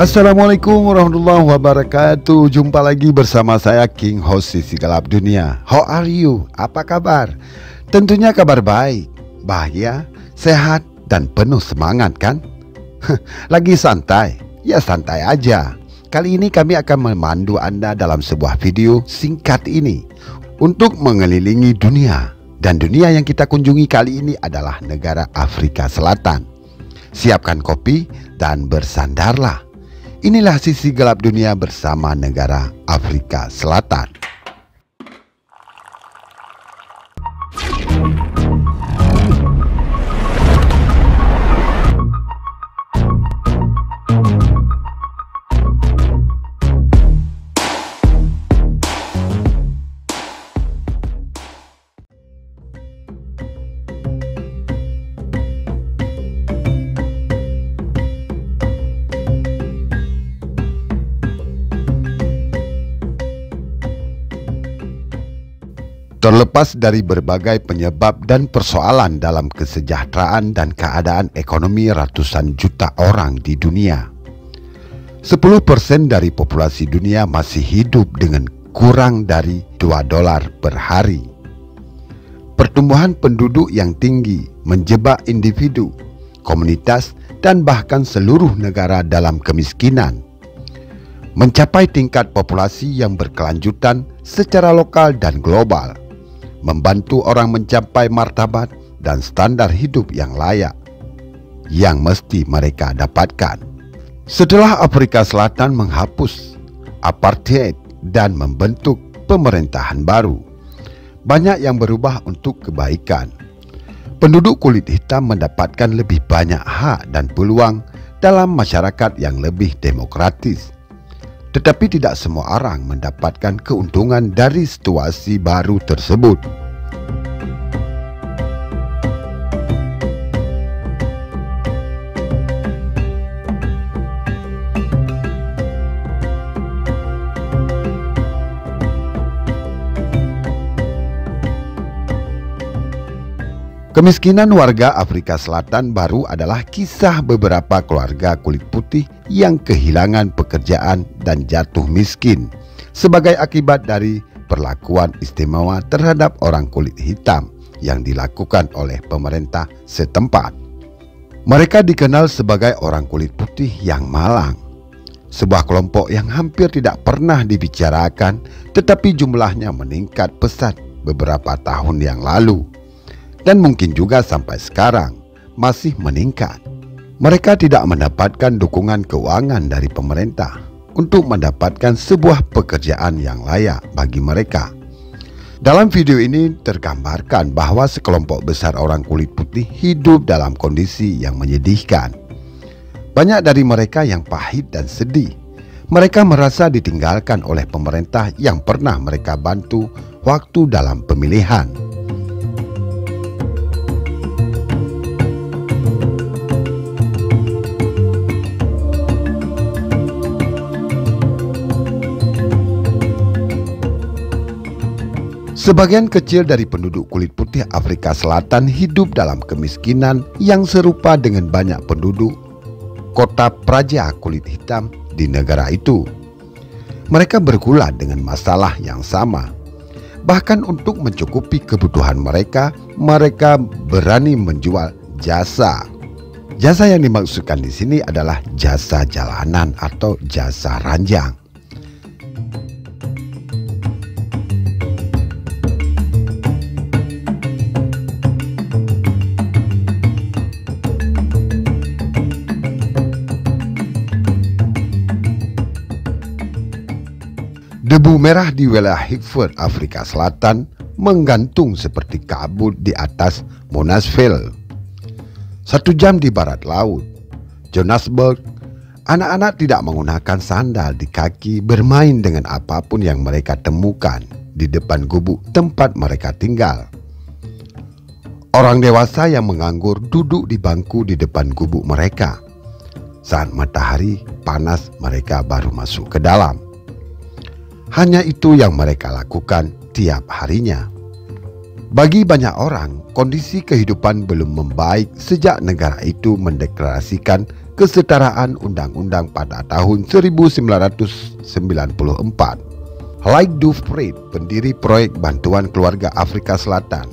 Assalamualaikum warahmatullahi wabarakatuh. Jumpa lagi bersama saya King Host Sisi Gelap Dunia. How are you? Apa kabar? Tentunya kabar baik, bahagia, sehat, dan penuh semangat kan? Lagi santai? Ya santai aja. Kali ini kami akan memandu Anda dalam sebuah video singkat ini untuk mengelilingi dunia. Dan dunia yang kita kunjungi kali ini adalah negara Afrika Selatan. Siapkan kopi dan bersandarlah. Inilah sisi gelap dunia bersama negara Afrika Selatan. Terlepas dari berbagai penyebab dan persoalan dalam kesejahteraan dan keadaan ekonomi ratusan juta orang di dunia, 10% dari populasi dunia masih hidup dengan kurang dari $2 per hari. Pertumbuhan penduduk yang tinggi menjebak individu, komunitas, dan bahkan seluruh negara dalam kemiskinan. Mencapai tingkat populasi yang berkelanjutan secara lokal dan global, membantu orang mencapai martabat dan standar hidup yang layak yang mesti mereka dapatkan. Setelah Afrika Selatan menghapus apartheid dan membentuk pemerintahan baru, banyak yang berubah untuk kebaikan. Penduduk kulit hitam mendapatkan lebih banyak hak dan peluang dalam masyarakat yang lebih demokratis. Tetapi tidak semua orang mendapatkan keuntungan dari situasi baru tersebut. Kemiskinan warga Afrika Selatan baru adalah kisah beberapa keluarga kulit putih yang kehilangan pekerjaan dan jatuh miskin sebagai akibat dari perlakuan istimewa terhadap orang kulit hitam yang dilakukan oleh pemerintah setempat. Mereka dikenal sebagai orang kulit putih yang malang, sebuah kelompok yang hampir tidak pernah dibicarakan, tetapi jumlahnya meningkat pesat beberapa tahun yang lalu. Dan mungkin juga sampai sekarang masih meningkat. Mereka tidak mendapatkan dukungan keuangan dari pemerintah untuk mendapatkan sebuah pekerjaan yang layak bagi mereka. Dalam video ini tergambarkan bahwa sekelompok besar orang kulit putih hidup dalam kondisi yang menyedihkan. Banyak dari mereka yang pahit dan sedih. Mereka merasa ditinggalkan oleh pemerintah yang pernah mereka bantu waktu dalam pemilihan. Sebagian kecil dari penduduk kulit putih Afrika Selatan hidup dalam kemiskinan yang serupa dengan banyak penduduk kota praja kulit hitam di negara itu. Mereka bergulat dengan masalah yang sama. Bahkan untuk mencukupi kebutuhan mereka, mereka berani menjual jasa. Jasa yang dimaksudkan di sini adalah jasa jalanan atau jasa ranjang. Debu merah di wilayah Hikford, Afrika Selatan menggantung seperti kabut di atas Monasville. 1 jam di barat laut, Johannesburg, anak-anak tidak menggunakan sandal di kaki bermain dengan apapun yang mereka temukan di depan gubuk tempat mereka tinggal. Orang dewasa yang menganggur duduk di bangku di depan gubuk mereka. Saat matahari panas mereka baru masuk ke dalam. Hanya itu yang mereka lakukan tiap harinya. Bagi banyak orang, kondisi kehidupan belum membaik sejak negara itu mendeklarasikan kesetaraan undang-undang pada tahun 1994. Like Dufresne, pendiri proyek bantuan keluarga Afrika Selatan,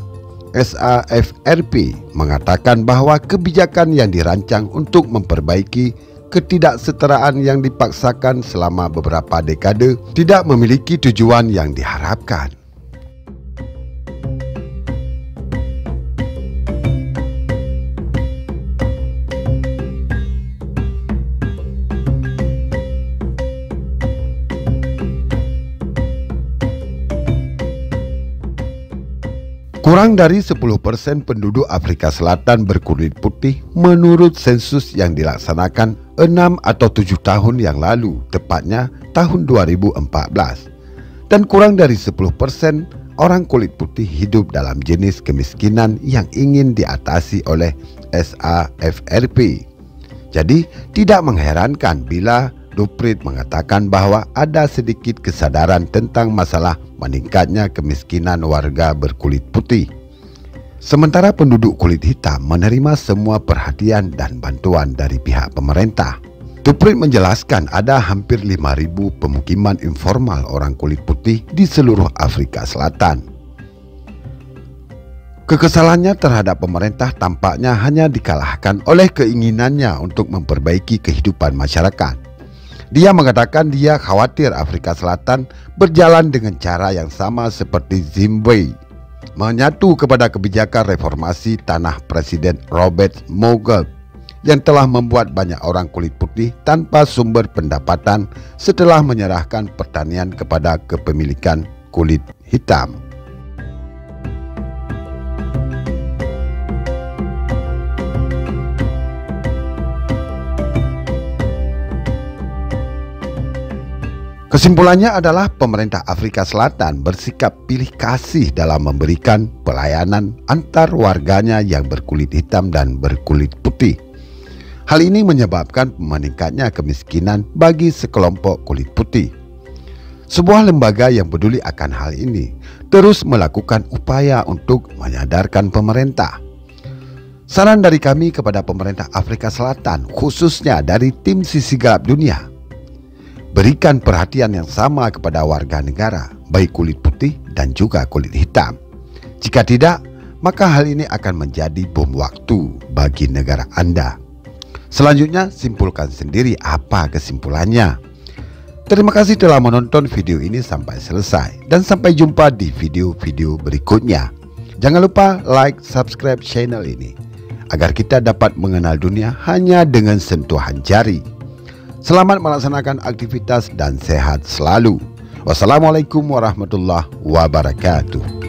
SAFRP, mengatakan bahwa kebijakan yang dirancang untuk memperbaiki ketidaksetaraan yang dipaksakan selama beberapa dekade tidak memiliki tujuan yang diharapkan. Kurang dari 10% penduduk Afrika Selatan berkulit putih menurut sensus yang dilaksanakan 6 atau 7 tahun yang lalu, tepatnya tahun 2014. Dan kurang dari 10% orang kulit putih hidup dalam jenis kemiskinan yang ingin diatasi oleh SAFRP. Jadi tidak mengherankan bila Dufresne mengatakan bahwa ada sedikit kesadaran tentang masalah meningkatnya kemiskinan warga berkulit putih. Sementara penduduk kulit hitam menerima semua perhatian dan bantuan dari pihak pemerintah. Dufresne menjelaskan ada hampir 5.000 pemukiman informal orang kulit putih di seluruh Afrika Selatan. Kekesalannya terhadap pemerintah tampaknya hanya dikalahkan oleh keinginannya untuk memperbaiki kehidupan masyarakat. Dia mengatakan dia khawatir Afrika Selatan berjalan dengan cara yang sama seperti Zimbabwe, menyatu kepada kebijakan reformasi tanah Presiden Robert Mugabe yang telah membuat banyak orang kulit putih tanpa sumber pendapatan setelah menyerahkan pertanian kepada kepemilikan kulit hitam. Kesimpulannya adalah pemerintah Afrika Selatan bersikap pilih kasih dalam memberikan pelayanan antar warganya yang berkulit hitam dan berkulit putih. Hal ini menyebabkan meningkatnya kemiskinan bagi sekelompok kulit putih. Sebuah lembaga yang peduli akan hal ini terus melakukan upaya untuk menyadarkan pemerintah. Saran dari kami kepada pemerintah Afrika Selatan, khususnya dari tim Sisi Gelap Dunia, berikan perhatian yang sama kepada warga negara, baik kulit putih dan juga kulit hitam. Jika tidak, maka hal ini akan menjadi bom waktu bagi negara Anda. Selanjutnya, simpulkan sendiri apa kesimpulannya. Terima kasih telah menonton video ini sampai selesai, dan sampai jumpa di video-video berikutnya. Jangan lupa like, subscribe channel ini, agar kita dapat mengenal dunia hanya dengan sentuhan jari. Selamat melaksanakan aktivitas dan sehat selalu. Wassalamualaikum warahmatullahi wabarakatuh.